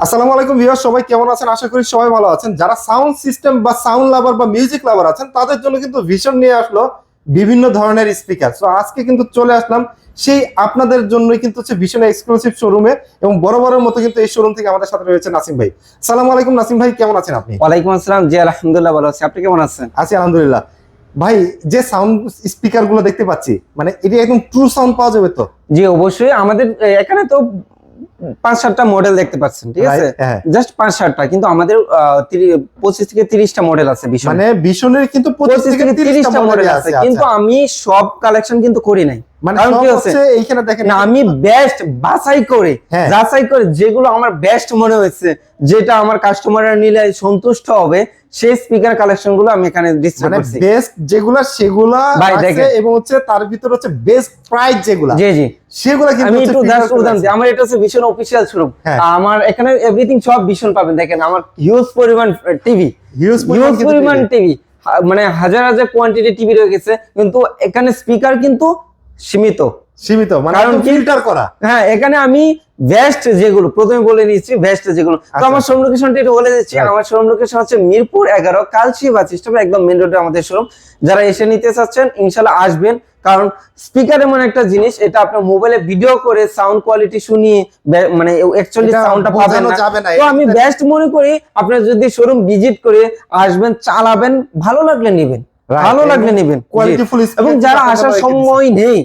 আসসালামু আলাইকুম ভিউয়ার্স, সবাই কেমন আছেন? আশা করি সবাই ভালো আছেন। যারা সাউন্ড সিস্টেম বা সাউন্ড লাভার বা মিউজিক লাভার আছেন তাদের জন্য কিন্তু ভিশন নিয়ে আসলো বিভিন্ন ধরনের স্পিকার। সো আজকে কিন্তু চলে আসলাম সেই আপনাদের জন্যই কিন্তু হচ্ছে ভিশনের এক্সক্লুসিভ শোরুমে, এবং বরাবরের মতো কিন্তু এই শোরুম থেকে আমাদের সাথে রয়েছে নাসিম ভাই। আসসালামু আলাইকুম নাসিম ভাই, কেমন আছেন আপনি? ওয়ালাইকুম আসসালাম। জি আলহামদুলিল্লাহ ভালো আছি, আপনি কেমন আছেন? আছি আলহামদুলিল্লাহ। ভাই, যে সাউন্ড স্পিকার গুলো দেখতে পাচ্ছি, মানে এটা একদম ট্রু সাউন্ড পাওয়া যাবে তো? জি অবশ্যই, আমাদের এখানে তো 5-7টা মডেল দেখতে পাচ্ছেন, ঠিক আছে? জাস্ট 5-7টা, কিন্তু আমাদের 25 থেকে 30টা মডেল আছে। মানে ভিশনের কিন্তু 25 থেকে 30টা মডেল আছে, কিন্তু আমি সব কালেকশন কিন্তু করি নাই। মানে এইখানে দেখেন না, আমি বেস্ট যাচাই করে যেগুলো আমার বেস্ট মনে হয়েছে, যেটা আমার কাস্টমাররা নিলে সন্তুষ্ট হবে, সেই স্পিকার কালেকশন গুলো আমি এখানে ডিসপ্লে করছি। বেস্ট যেগুলা সেগুলা আছে, এবং হচ্ছে তার ভিতর হচ্ছে বেস্ট প্রাইস যেগুলা, জি জি, সেগুলা কিন্তু আমি একটু উদাহরণ দিই। আমার এটা হচ্ছে ভীষণ অফিশিয়াল শোরুম, আমার এখানে এভরিথিং সব ভীষণ পাবেন। দেখেন আমার হিউজ পরিমাণ টিভি, হিউজ পরিমাণ টিভি, মানে হাজার হাজার কোয়ান্টিটি টিভি রয়ে গেছে, কিন্তু এখানে স্পিকার কিন্তু সীমিত, মানে ফিল্টার করা। হ্যাঁ, এখানে আমি বেস্ট যেগুলো প্রথমে বলে নিচ্ছি, বেস্ট যেগুলো। তো আমার শোরুম লোকেশনটা একটু বলে দিচ্ছি। আমার শোরুম লোকেশন হচ্ছে মিরপুর 11, কালচি বাস স্টপে একদম মেইন রোডে আমাদের শোরুম। যারা এসে নিতে চাচ্ছেন ইনশাআল্লাহ আসবেন, কারণ স্পিকার এমন একটা জিনিস, এটা আপনার মোবাইলে ভিডিও করে সাউন্ড কোয়ালিটি শুনিয়ে মানে অ্যাকচুয়ালি সাউন্ডটা পাবেন না। তো আমি বেস্ট মনে করি আপনারা যদি শোরুম ভিজিট করে আসবেন, চালাবেন, ভালো লাগলে নেবেন, ভালো লাগলে নেবেন। এবং যারা আসার সময় নেই,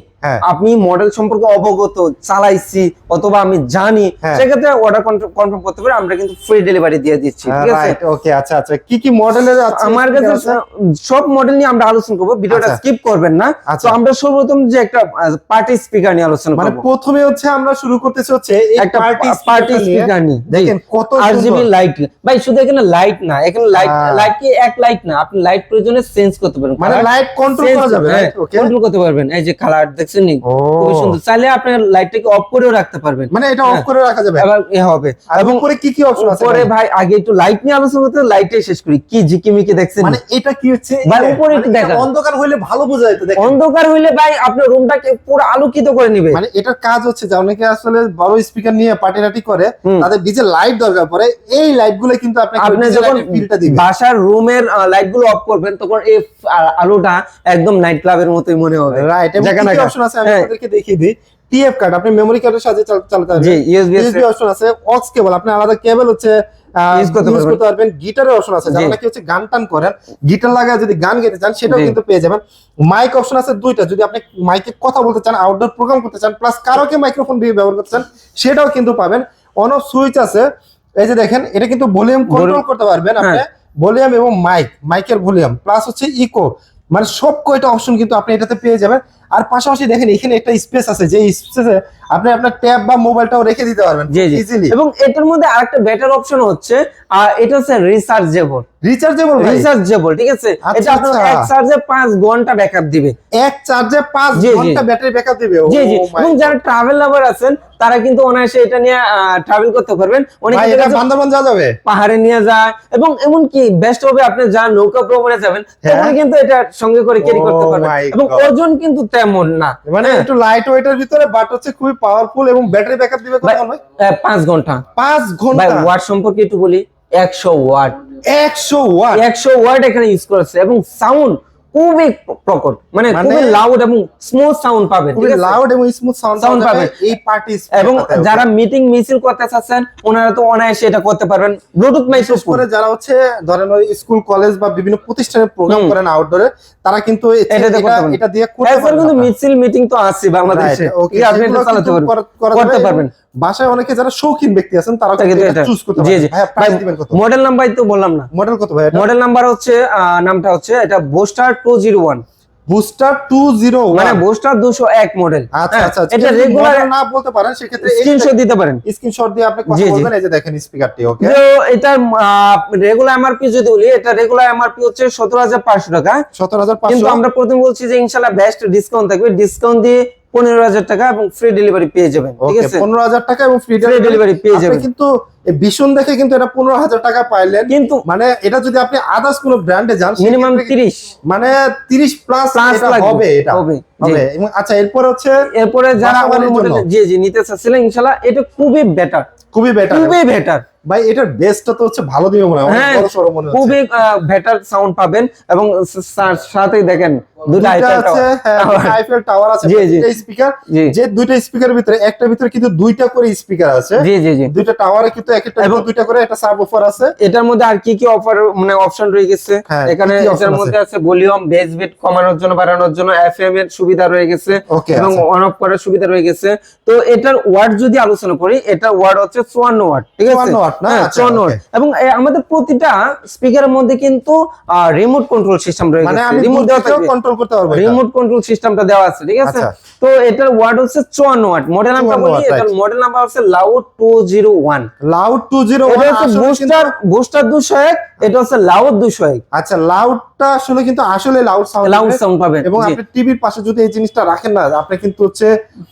আপনি মডেল সম্পর্কে অবগত, চালাইছি অথবা আমি জানি, সেক্ষেত্রে অর্ডার কনফার্ম করতে পারে, আমরা কিন্তু ফ্রি ডেলিভারি দিয়ে দিচ্ছি, ঠিক আছে? ওকে, আচ্ছা আচ্ছা, কি কি মডেলের আছে আমার কাছে? সব মডেল নিয়ে আমরা আলোচনা করব, ভিডিওটা স্কিপ করবেন না। তো আমরা সর্বপ্রথম যে একটা পার্টি স্পিকার নিয়ে আলোচনা করব। মানে প্রথমে হচ্ছে আমরা শুরু করতেছি হচ্ছে একটা পার্টি স্পিকার নিয়ে। দেখেন কত আরজিবি লাইট, ভাই শুধু এখানে লাইট না, এখানে লাইট কি এক লাইট না, আপনি লাইট প্রয়োজনে চেঞ্জ করতে পারেন, মানে লাইট কন্ট্রোল করা যাবে, কন্ট্রোল করতে পারবেন। এই যে কালার দেখছেন নি, খুব সুন্দর। চাইলে আপনি লাইটটাকে অফ করেও রাখতে পারবেন, মানে এটা অফ করে রাখা যাবে, আবার এ হবে। এবং পরে কি কি অপশন আছে? পরে ভাই আগে একটু লাইট নিয়ে আলোচনা করতে, লাইটটাই শেষ করি। কি ঝিকিমিকি দেখছেন, মানে এটা কি হচ্ছে ভাই উপরে একটু দেখেন, অন্ধকার হইলে ভালো বোঝা যায় তো। দেখেন অন্ধকার হইলে ভাই আপনার রুমটাকে পুরো আলোকিত করে নেবে। মানে এটার কাজ হচ্ছে যে অনেকে আসলে বড় স্পিকার নিয়ে পার্টি করে, তাদের ডিজে লাইট দরকার পড়ে, এই লাইটগুলো কিন্তু আপনি যখন বাসার রুমের লাইটগুলো অফ করবেন, তখন এই আলোটা একদম নাইট ক্লাবের মতোই মনে হবে। রাইট, এবং কি অপশন আছে আমি আপনাদেরকে দেখিয়ে দিই। টিএফ কার্ড, আপনি মেমরি কার্ডের সাথে চালাতে পারবেন। জি, ইউএসবি অপশন আছে। অক্স কেবল, আপনি আলাদা কেবল হচ্ছে ইউজ করতে পারবেন। গিটারের অপশন আছে, যারা নাকি হচ্ছে গান টান করেন, গিটার লাগায় যদি গান গাইতে চান সেটাও কিন্তু পেয়ে যাবেন। মাইক অপশন আছে 2টা, যদি আপনি মাইকে কথা বলতে চান, আউটডোর প্রোগ্রাম করতে চান, প্লাস কারোকে মাইক্রোফোন দিয়ে ব্যবহার করতে চান, সেটাও কিন্তু পাবেন। অন অফ সুইচ আছে, এই যে দেখেন, এটা কিন্তু ভলিউম কন্ট্রোল করতে পারবেন আপনি, ভলিউম এবং মাইকের ভলিউম, প্লাস হচ্ছে ইকো, মানে সব কয়টা অপশন কিন্তু আপনি এটাতে পেয়ে যাবেন। আর পাশাপাশি দেখেন এখানে একটা স্পেস আছে, যে স্পেসে আপনি আপনার ট্যাব বা মোবাইলটাও রেখে দিতে পারবেন ইজিলি। এবং এটার মধ্যে আরেকটা বেটার অপশন হচ্ছে, এটা হচ্ছে রিচার্জেবল, ঠিক আছে? এটা আপনার এক চার্জে 5 ঘন্টা ব্যাকআপ দিবে, এক চার্জে 5 ঘন্টা ব্যাটারি ব্যাকআপ দিবে। জি জি, এবং যারা ট্রাভেল লাভার আছেন তারা কিন্তু অনায়াসে এটা নিয়ে ট্রাভেল করতে পারবেন। অনেকে এটা বান্দরবান যাওয়া যাবে, পাহাড়ে নিয়ে যায়, এবং এমন কি বেস্ট হবে আপনি যা নৌকা ভ্রমণে যাবেন, তখন কিন্তু এটা সঙ্গে করে ক্যারি করতে পারবেন। এবং ওজন কিন্তু তেমন না, মানে একটু লাইট ওয়েটের ভিতরে, বাট হচ্ছে খুবই পাওয়ারফুল, এবং ব্যাটারি ব্যাকআপ দিবে কত? 5 ঘন্টা। 5 ঘন্টা। ভাই ওয়াট সম্পর্কে একটু বলি, 100 ওয়াট, 100 ওয়াট এখানে ইউজ করেছে, এবং সাউন্ড খুবই প্রকট, মানে খুবই লাউড এবং স্মুথ সাউন্ড পাবেন, ঠিক আছে? লাউড এবং স্মুথ সাউন্ড পাবেন এই পার্টি। এবং যারা মিটিং মিছিল করতে চাচ্ছেন, ওনারা তো অনায়াসে এটা করতে পারবেন। ব্লুটুথ মাইক্রোফোন করে যারা হচ্ছে ধরেন স্কুল কলেজ বা বিভিন্ন প্রতিষ্ঠানে প্রোগ্রাম করেন আউটডোরে, তারা কিন্তু এটা দিয়ে করতে পারবেন। কিন্তু মিছিল মিটিং তো আছে বাংলাদেশে, আপনি এটা চালাতে করতে পারবেন। বাসায় অনেকে যারা শৌখিন ব্যক্তি আছেন, তারা কিন্তু এটা চুজ করতে পারবেন। ভাই প্রাইস দিবেন কত? মডেল নাম্বার তো বললাম না, মডেল কত ভাই? মডেল নাম্বার হচ্ছে, নামটা হচ্ছে এটা বুস্টার 201, বুস্টার 201, মানে বুস্টার 201 মডেল। আচ্ছা আচ্ছা, এটা রেগুলার না বলতে পারেন, সেক্ষেত্রে স্ক্রিনশট দিতে পারেন, স্ক্রিনশট দিয়ে আপনি কথা বলবেন। এই যে দেখেন স্পিকারটি, ওকে। তো এটা রেগুলার এমআরপি যদি বলি, এটা রেগুলার এমআরপি হচ্ছে 17,500 টাকা, 17,500। কিন্তু আমরা প্রথম বলছি যে ইনশাআল্লাহ বেস্ট ডিসকাউন্ট থাকবে, ডিসকাউন্ট দিয়ে 15,000 টাকা এবং ফ্রি ডেলিভারি পেয়ে যাবেন, ঠিক আছে? 15,000 টাকা এবং ফ্রি ডেলিভারি পেয়ে যাবেন। কিন্তু এই ভীষণ দেখে কিন্তু এটা 15,000 টাকা পাইলেন, কিন্তু মানে এটা যদি আপনি আদার্স কোন ব্র্যান্ডে যান, মিনিমাম 30, মানে 30 প্লাস এটা হবে, এটা হবে। এবং আচ্ছা, এরপরে যারা জি জি নিতে চাচ্ছিলেন, ইনশাআল্লাহ এটা খুবই বেটার, খুবই বেটার। ভাই এটার বেসটা তো হচ্ছে ভালো দিবে মনে হয়, অনেক বড় সরো মনে হচ্ছে। খুবই বেটার সাউন্ড পাবেন এবং সাথেই দেখেন দুটো আইফেল টাওয়ার আছে, দুটো স্পিকার, যে দুটো স্পিকারের ভিতরে একটা ভিতরে কিন্তু দুইটা করে স্পিকার আছে। জি জি জি, দুইটা টাওয়ারে কিন্তু একটা দুইটা করে একটা সাবওুফার আছে। এটার মধ্যে আর কি কি অফার মানে অপশন রয়ে গেছে এখানে, এটার মধ্যে আছে ভলিউম, বেস বিট কমানোর জন্য বাড়ানোর জন্য এফএম এর সুবিধা রয়ে গেছে এবং অন অফ করার সুবিধা রয়ে গেছে। তো এটার ওয়াট যদি আলোচনা করি, এটা ওয়াট হচ্ছে 54 ওয়াট, ঠিক আছে 54 ওয়াট না, 54 ওয়াট। এবং আমাদের প্রতিটা স্পিকারের মধ্যে কিন্তু রিমোট কন্ট্রোল সিস্টেম রয়ে গেছে, মানে রিমোট দিয়েও কন্ট্রোল করতে পারবো, রিমোট কন্ট্রোল সিস্টেমটা দেওয়া আছে, ঠিক আছে। তো এটার ওয়াট হচ্ছে 54 ওয়াট। মডেল নাম্বার বলি, এটার মডেল নাম্বার হচ্ছে লাউড 201। লাউড 201 এটা হচ্ছে বুস্টার 201, এটা হচ্ছে লাউড 201। আচ্ছা, লাউডটা আসলে কিন্তু আসলে লাউড সাউন্ড পাবেন এবং আপনি টিভির পাশে যদি এই জিনিসটা রাখেন না, আপনি কিন্তু হচ্ছে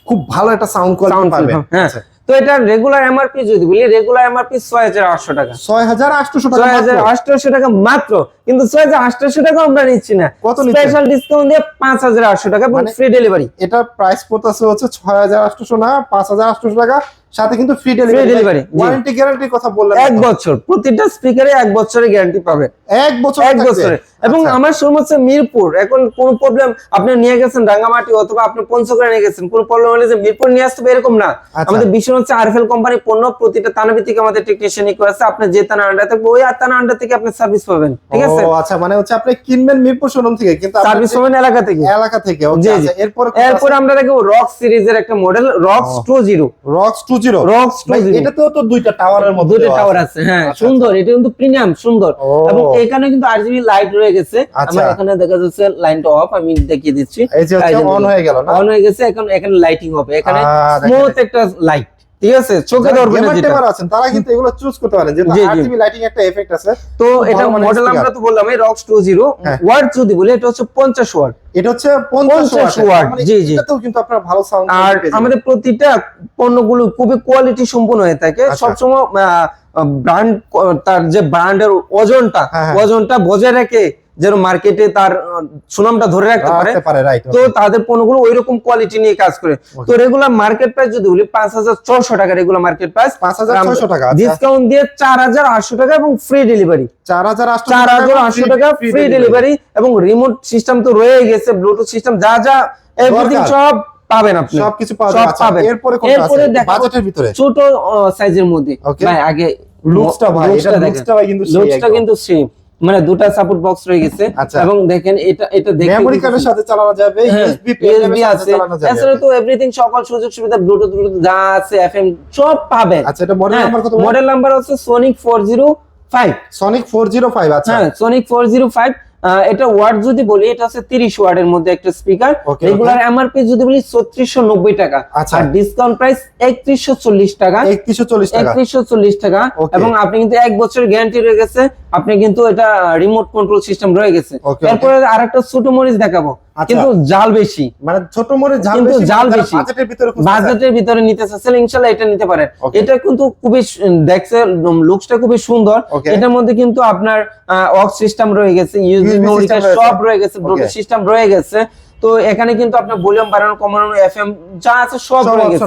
খুব ভালো একটা সাউন্ড কোয়ালিটি পাবেন। হ্যাঁ, তো এটা রেগুলার এমআরপি যদি বলি, রেগুলার এমআরপি 6800 টাকা, 6800 টাকা মাত্র। কিন্তু 6800 টাকা আমরা নিচ্ছি না, কত স্পেশাল ডিসকাউন্ট দিয়ে 5800 টাকা এবং ফ্রি ডেলিভারি। এটা প্রাইস পড়তেছে হচ্ছে 6800 না 5800 টাকা, সাথে কিন্তু ফ্রি ডেলিভারি। ওয়ারেন্টি গ্যারান্টির কথা বললেন, 1 বছর, প্রতিটা স্পিকারে 1 বছরের গ্যারান্টি পাবে, 1 বছর 1 বছরে। এবং আমার শোরুম হচ্ছে মিরপুর। এখন কোন প্রবলেম, আপনি নিয়ে গেছেন রাঙ্গামাটি অথবা আপনি পঞ্চগড়ে নিয়ে গেছেন, কোন প্রবলেম হলে যে মিরপুর নিয়ে আসতে হবে এরকম না। আমাদের বিষয় হচ্ছে আরএফএল কোম্পানি পণ্য, প্রতিটা থানা ভিত্তিক আমাদের টেকনিশিয়ান আছে। আপনি যে থানা আন্ডার থাকবে ওই থানা আন্ডার থেকে আপনি সার্ভিস পাবেন, ঠিক আছে। ও আচ্ছা, মানে হচ্ছে আপনি কিনবেন মিরপুর শোরুম থেকে কিন্তু সার্ভিস পাবেন এলাকা থেকে, ওকে। আচ্ছা, এরপর আমরা দেখো রক্স সিরিজের একটা মডেল রক্স 20। এটাতেও তো দুইটা টাওয়ারের মধ্যে দুইটা টাওয়ার আছে, হ্যাঁ সুন্দর, এটা কিন্তু প্রিমিয়াম সুন্দর। এবং এখানে কিন্তু আরজিবি লাইট রয়ে গেছে। আমার এখানে দেখা যাচ্ছে লাইনটা অফ, আমি দেখিয়ে দিচ্ছি, এই যে অন হয়ে গেল না, অন হয়ে গেছে। এখন এখানে লাইটিং হবে, এখানে স্মুথ একটা লাইট, ঠিক আছে, চোখে ধরবে না। যেটা আছেন তারা কিন্তু এগুলো চুজ করতে পারেন, যে আরজিবি লাইটিং একটা এফেক্ট আছে। তো এটা মডেল আমরা তো বললাম এই রক্স 20। ওয়াট যদি বলি, এটা হচ্ছে 50 ওয়াট, এটা হচ্ছে 50 ওয়াট। জি জি, এটাতেও কিন্তু আপনারা ভালো সাউন্ড। আর আমাদের প্রতিটা পণ্যগুলো খুবই কোয়ালিটি সম্পন্ন হয়ে থাকে সবসময়। ব্র্যান্ড, তার যে ব্র্যান্ডের ওজনটা বজায় রেখে যেন মার্কেটে তার সুনামটা ধরে রাখতে পারে, তো তাদের পণ্যগুলো ওইরকম কোয়ালিটি নিয়ে কাজ করে। তো রেগুলার মার্কেট প্রাইস যদি বলি 5400 টাকা, রেগুলার মার্কেট প্রাইস 5600 টাকা, ডিসকাউন্ট দিয়ে 4800 টাকা এবং ফ্রি ডেলিভারি। 4800 টাকা ফ্রি ডেলিভারি এবং রিমোট সিস্টেম তো রয়ে গেছে, ব্লুটুথ সিস্টেম, যা যা এভরিথিং সব পাবেন আপনি, সবকিছু পাবেন। এরপরে বাজেটের ভিতরে ছোট সাইজের মধ্যে ভাই, আগে লুকসটা কিন্তু সেম, মানে দুটো সাপোর্ট বক্স রয়ে গেছে। এবং দেখেন এটা দেখে মেমরি কার্ডের সাথে চালানো যাবে, ইউএসবি আছে, এছাড়া তো এভরিথিং সকল সুযোগ সুবিধা ব্লুটুথ যা আছে এফএম সব পাবেন। আচ্ছা, এটা মডেল নাম্বার কত? মডেল নাম্বার হচ্ছে সোনিক 405। আচ্ছা, হ্যাঁ সোনিক 405। এটা ওয়াট যদি বলি, এটা হচ্ছে 30 ওয়াটের মধ্যে একটা স্পিকার। রেগুলার এমআরপি যদি বলি 3690 টাকা, আর ডিসকাউন্ট প্রাইস 3140 টাকা, 3140 টাকা। এবং আপনি কিন্তু 1 বছরের গ্যারান্টি রয়ে গেছে, আপনি কিন্তু এটা রিমোট কন্ট্রোল সিস্টেম রয়ে গেছে। এরপরে আরেকটা ছোট মরিচ দেখাবো, কিন্তু জাল বেশি, মানে ছোট মরিচ জাল বেশি, বাজেটের ভিতরে নিতে চাচ্ছেন ইনশাআল্লাহ এটা নিতে পারেন। এটা কিন্তু খুবই দেখছে, লুকসটা খুবই সুন্দর। এটার মধ্যে কিন্তু আপনার অক্স সিস্টেম রয়ে গেছে, ইউএসবি মেমরি কার্ড সব রয়ে গেছে, ব্লুটুথ সিস্টেম রয়ে গেছে। তো এখানে কিন্তু আপনার ভলিউম বাড়ানো কমানো এফএম যা আছে সব রয়ে গেছে।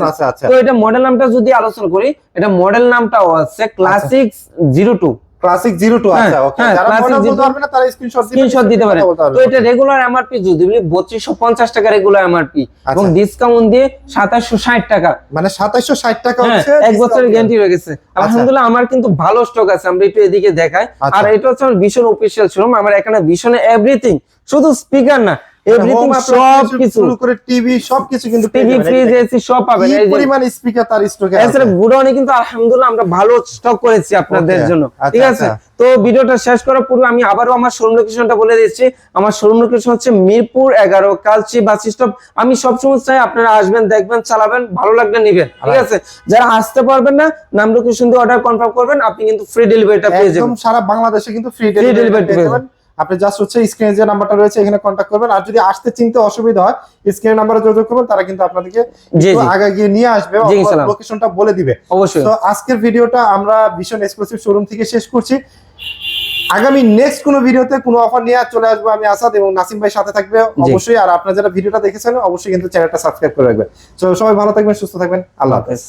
তো এটা মডেল নামটা যদি আলোচনা করি, এটা মডেল নামটাও আছে ক্লাসিক 02। ক্লাসিক 02। আচ্ছা, ওকে, যারা মডেল বলতে পারবে না তারা স্ক্রিনশট দিতে পারে। তো এটা রেগুলার এমআরপি যদি বলি 3250 টাকা রেগুলার এমআরপি, এবং ডিসকাউন্ট দিয়ে 2760 টাকা, মানে 2760 টাকা হচ্ছে 1 বছরের গ্যারান্টি রয়ে গেছে। আলহামদুলিল্লাহ আমার কিন্তু ভালো স্টক আছে, আমরা একটু এদিকে দেখাই। আর এটা হচ্ছে আমার ভিশন অফিশিয়াল শোরুম, আমার এখানে ভিশনে এভরিথিং, শুধু স্পিকার না, এভরিথিং সবকিছু, শুরু করে টিভি সবকিছু কিন্তু টিভি, ফ্রিজ, এসি সব পাবেন। এই পরিমাণ স্পিকার তার স্টকে আছে। এছাড়া গুডাউনে কিন্তু আলহামদুলিল্লাহ আমরা ভালো স্টক করেছি আপনাদের জন্য, ঠিক আছে। তো ভিডিওটা শেষ করার পূর্বে আমি আবারও আমার শোরুম লোকেশনটা বলে দিচ্ছি। আমার শোরুম লোকেশন হচ্ছে মিরপুর 11 কালচি বাস স্টপ। আমি সবসময় চাই আপনারা আসবেন, দেখবেন, চালাবেন, ভালো লাগলে নেবেন, ঠিক আছে। যারা আসতে পারবেন না, নাম লোকেশন দিয়ে অর্ডার কনফার্ম করবেন, আপনি কিন্তু ফ্রি ডেলিভারিটা পেয়ে যাবেন। একদম সারা বাংলাদেশে কিন্তু ফ্রি ডেলিভারি পেয়ে যাবেন। আপনি জাস্ট হচ্ছে স্ক্রিনে যে নাম্বারটা রয়েছে এখানে কন্টাক্ট করবেন। আর যদি আসতে চিনতে অসুবিধা হয়, স্ক্রিনে নাম্বারে যোগাযোগ করবেন, তারা কিন্তু আপনাদেরকে আগে গিয়ে নিয়ে আসবে, লোকেশনটা বলে দিবে অবশ্যই। তো আজকের ভিডিওটা আমরা ভিশন এক্সক্লুসিভ শোরুম থেকে শেষ করছি। আগামী নেক্সট কোনো ভিডিওতে কোনো অফার নিয়ে চলে আসবো আমি, আসাদ এবং নাসিম ভাই সাথে থাকবে অবশ্যই। আর আপনারা যারা ভিডিওটা দেখেছেন অবশ্যই কিন্তু চ্যানেলটা সাবস্ক্রাইব করে রাখবেন। তো সবাই ভালো থাকবেন, সুস্থ থাকবেন, আল্লাহ হাফেজ।